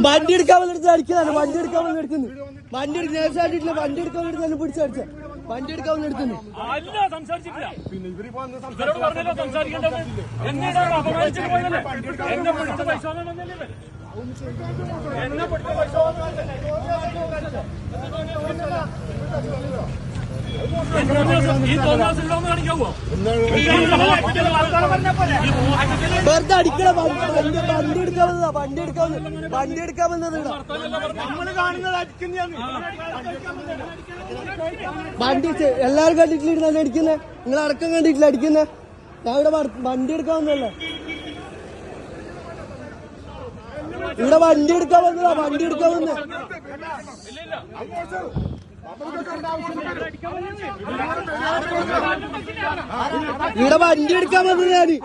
വണ്ടി എടുക്കാൻ വന്നിട്ട് അടിക്കുന്നതാണ്. വണ്ടി എടുക്കാൻ വന്നെടുക്കുന്നു. വണ്ടി നേഴ്സായിട്ടില്ല. വണ്ടി എടുക്കാൻ വേണ്ടി തന്നെ പിടിച്ചടിച്ച. വണ്ടി എടുക്കാൻ വന്നെടുക്കുന്നു. വെറുതെ അടിക്കണ. വണ്ടി എടുക്കാൻ വന്നതാ. വണ്ടി എടുക്കാൻ വന്നത് വണ്ടി എല്ലാരും കണ്ടിട്ടില്ല തന്നെ അടിക്കുന്നേ. നിങ്ങൾ അടക്കം കണ്ടിട്ടില്ല അടിക്കുന്നേ. ഞാൻ ഇവിടെ വണ്ടി എടുക്കാൻ വന്നല്ലേ. ഇവിടെ വണ്ടി എടുക്കാൻ വന്നതാ. വണ്ടി എടുക്കാൻ വന്നേ. ഇവിടെ വണ്ടി എടുക്കാൻ വന്നത് ഞാന്.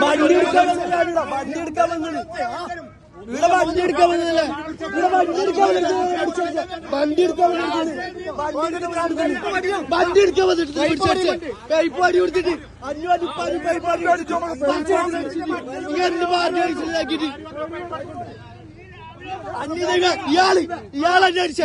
വണ്ടി എടുക്കാൻ വന്നത്. വണ്ടി എടുക്കാൻ വന്നത്. ഇവിടെ വണ്ടി എടുക്കാൻ വന്നതല്ലേ. ഇവിടെ വണ്ടി എടുക്കാൻ വന്നിട്ട് വണ്ടി എടുക്കാൻ വന്നിട്ട് വണ്ടി എടുക്കാൻ വന്നിട്ട് പൈപ്പ് അടി കൊടുത്തിട്ട് 5 പൈപ്പ് അടി എന്ത് പാർട്ടി അടിച്ചിട്ടാക്കിട്ട് ഇയാളെ അടിച്ച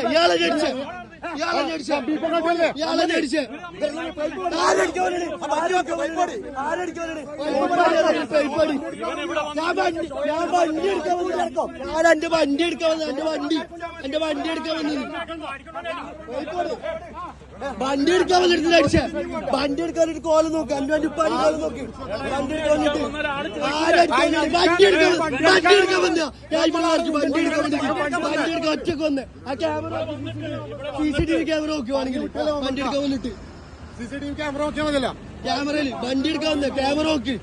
ഞാൻ വണ്ടി എടുക്കാൻ വന്നിട്ടോ. ഞാൻ എന്റെ വണ്ടി എടുക്കാൻ വന്നത്. എന്റെ വണ്ടി എടുക്കാൻ വന്നത്. വണ്ടി എടുക്കാൻ വന്നിട്ട് അടിച്ച. വണ്ടി എടുക്കാൻ വേണ്ടിട്ട് കോലം നോക്ക്. 5 കോലം നോക്കി. വണ്ടി എടുക്കാൻ വന്നിട്ട് വണ്ടി എടുക്കാൻ വന്ന. ഞാൻ വണ്ടി എടുക്കാൻ വന്നിട്ട് ഒറ്റക്ക് വന്ന് ആ ക്യാമറ CCTV ക്യാമറ നോക്കുവാണെങ്കിൽ വണ്ടി എടുക്കാൻ വന്നിട്ട് CCTV ക്യാമറ നോക്കിയാൽ മതിയല്ല. ക്യാമറയിൽ വണ്ടി എടുക്കാൻ വന്ന ക്യാമറ നോക്കി.